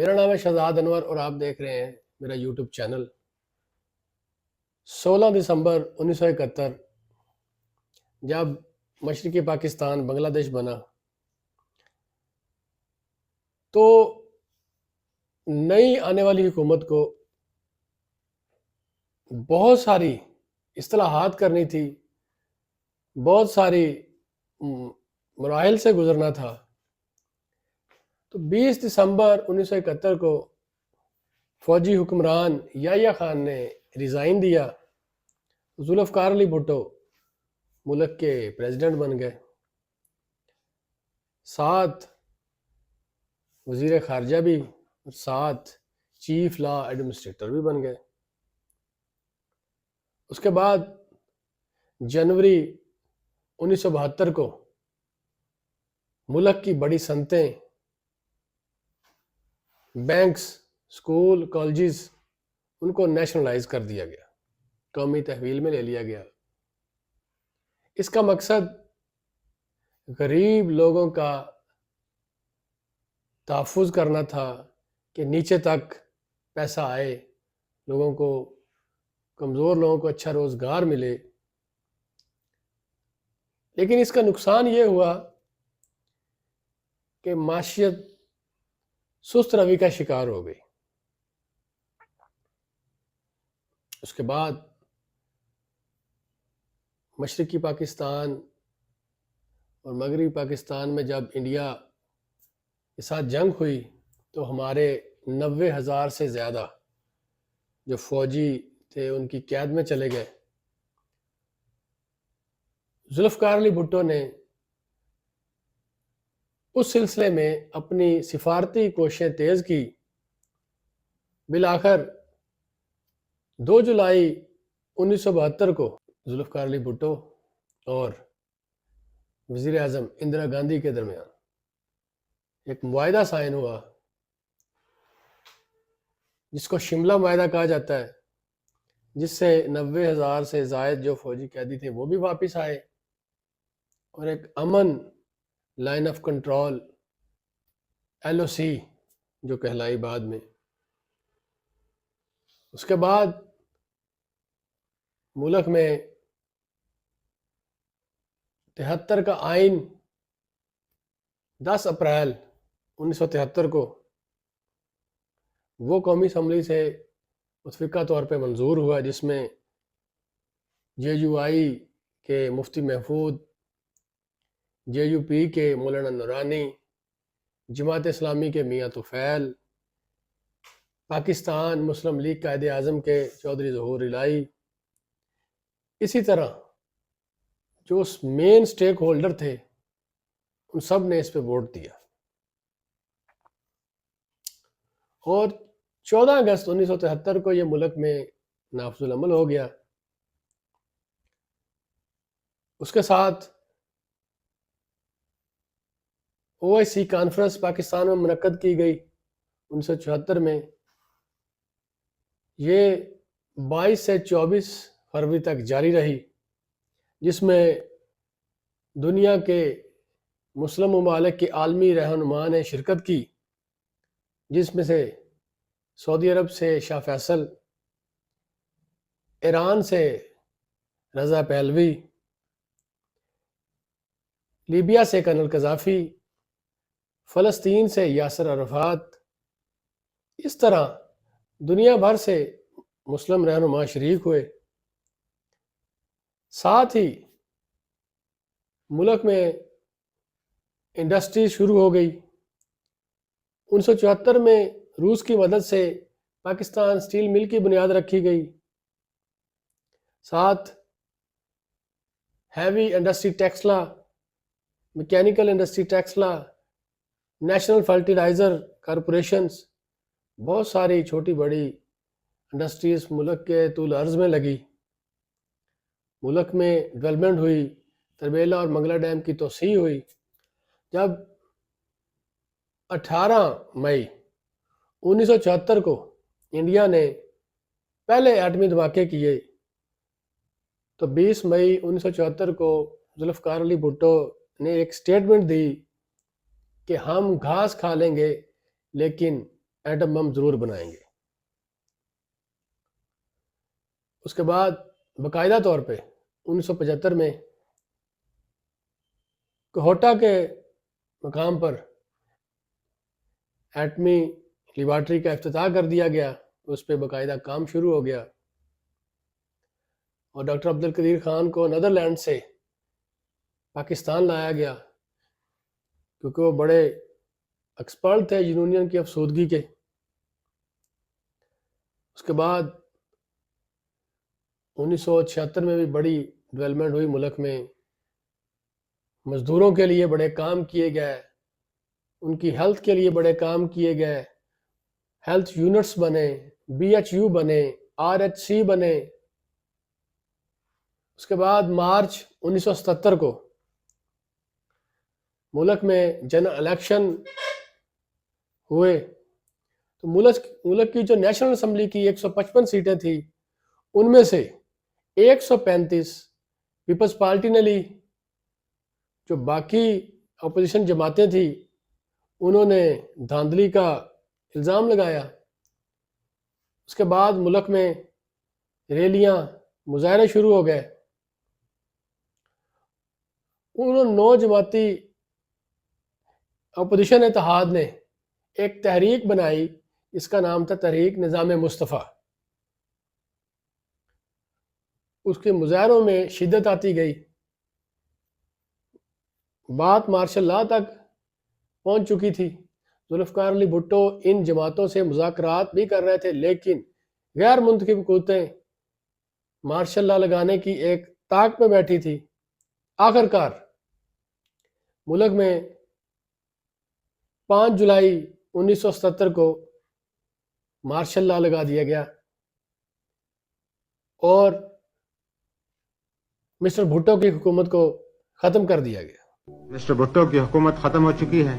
میرا نام ہے شہزاد انور اور آپ دیکھ رہے ہیں میرا یوٹیوب چینل۔ 16 دسمبر 1971 جب مشرقی پاکستان بنگلہ دیش بنا تو نئی آنے والی حکومت کو بہت ساری اصلاحات کرنی تھی، بہت ساری مراحل سے گزرنا تھا۔ تو 20 دسمبر 1971 کو فوجی حکمران یحییٰ خان نے ریزائن دیا، ذوالفقار علی بھٹو ملک کے پریزیڈنٹ بن گئے، ساتھ وزیر خارجہ بھی اور ساتھ چیف لا ایڈمنسٹریٹر بھی بن گئے۔ اس کے بعد جنوری 1972 کو ملک کی بڑی صنعتیں، بینکس، اسکول، کالجز، ان کو نیشنلائز کر دیا گیا، قومی تحویل میں لے لیا گیا۔ اس کا مقصد غریب لوگوں کا تحفظ کرنا تھا کہ نیچے تک پیسہ آئے، لوگوں کو، کمزور لوگوں کو اچھا روزگار ملے۔ لیکن اس کا نقصان یہ ہوا کہ معیشت سست روی کا شکار ہو گئی۔ اس کے بعد مشرقی پاکستان اور مغربی پاکستان میں جب انڈیا کے ساتھ جنگ ہوئی تو ہمارے 90,000 سے زیادہ جو فوجی تھے ان کی قید میں چلے گئے۔ ذوالفقار علی بھٹو نے اس سلسلے میں اپنی سفارتی کوششیں تیز کی۔ بالآخر 2 جولائی 1972 کو ذوالفقار علی بھٹو اور وزیر اعظم اندرا گاندھی کے درمیان ایک معاہدہ سائن ہوا، جس کو شملہ معاہدہ کہا جاتا ہے، جس سے 90,000 سے زائد جو فوجی قیدی تھے وہ بھی واپس آئے، اور ایک امن لائن آف کنٹرول LOC جو کہلائی بعد میں۔ اس کے بعد ملک میں 73 کا آئین 10 اپریل 1973 کو وہ قومی اسمبلی سے متفقہ طور پہ منظور ہوا، جس میں JUI کے مفتی محفوظ، JUP کے مولانا نورانی، جماعت اسلامی کے میاں طفیل، پاکستان مسلم لیگ قائد اعظم کے چودھری ظہور الہی، اسی طرح جو مین سٹیک ہولڈر تھے ان سب نے اس پہ ووٹ دیا، اور 14 اگست 1973 کو یہ ملک میں نافذ العمل ہو گیا۔ اس کے ساتھ OIC کانفرنس پاکستان میں منعقد کی گئی 1974 میں۔ یہ 22 سے 24 فروری تک جاری رہی، جس میں دنیا کے مسلم ممالک کے عالمی رہنما نے شرکت کی، جس میں سے سعودی عرب سے شاہ فیصل، ایران سے رضا پہلوی، لیبیا سے کرنل قذافی، فلسطین سے یاسر عرفات، اس طرح دنیا بھر سے مسلم رہنما شریک ہوئے۔ ساتھ ہی ملک میں انڈسٹری شروع ہو گئی۔ 1974 میں روس کی مدد سے پاکستان اسٹیل مل کی بنیاد رکھی گئی، ساتھ heavy industry Taxila, mechanical industry Taxila, national fertilizer corporations, بہت ساری چھوٹی بڑی انڈسٹریز ملک کے طول عرض میں لگی۔ ملک میں ڈیولپمنٹ ہوئی، تربیلا اور منگلہ ڈیم کی توسیع ہوئی۔ جب 18 مئی 1974 کو انڈیا نے پہلے ایٹمی دھماکے کیے، تو 20 مئی 1974 کو ذوالفقار علی بھٹو نے ایک سٹیٹمنٹ دی کہ ہم گھاس کھا لیں گے لیکن ایٹم بم ضرور بنائیں گے۔ اس کے بعد باقاعدہ طور پہ 1975 میں کوہوٹا کے مقام پر ایٹمی لیبارٹری کا افتتاح کر دیا گیا، اس پہ باقاعدہ کام شروع ہو گیا، اور ڈاکٹر عبدالقدیر خان کو نیدرلینڈ سے پاکستان لایا گیا کیونکہ وہ بڑے ایکسپرٹ تھے یورینیم کی افسودگی کے۔ اس کے بعد 1976 میں بھی بڑی ڈیولپمنٹ ہوئی ملک میں، مزدوروں کے لیے بڑے کام کیے گئے، ان کی ہیلتھ کے لیے بڑے کام کیے گئے، ہیلتھ یونٹس بنے، BHU بنے، RHC بنے۔ اس کے بعد مارچ 1977 کو ملک میں جنرل الیکشن ہوئے، تو ملک کی جو نیشنل اسمبلی کی 155 سیٹیں تھیں، ان میں سے 135 پیپلز پارٹی نے لی۔ جو باقی اپوزیشن جماعتیں تھیں انہوں نے دھاندلی کا الزام لگایا۔ اس کے بعد ملک میں ریلیاں، مظاہرے شروع ہو گئے۔ انہوں 9 جماعتی اپوزیشن اتحاد نے ایک تحریک بنائی، اس کا نام تھا تحریک نظام مصطفیٰ۔ اس کے مظاہروں میں شدت آتی گئی، بات مارشل لاء تک پہنچ چکی تھی۔ ذوالفقار علی بھٹو ان جماعتوں سے مذاکرات بھی کر رہے تھے، لیکن غیر منتخب قوتیں مارشل لاء لگانے کی ایک طاق میں بیٹھی تھی۔ آخر کار ملک میں 5 جولائی 1977 کو مارشل لاء لگا دیا گیا اور مسٹر بھٹو کی حکومت کو ختم کر دیا گیا۔ مسٹر بھٹو کی حکومت ختم ہو چکی ہے۔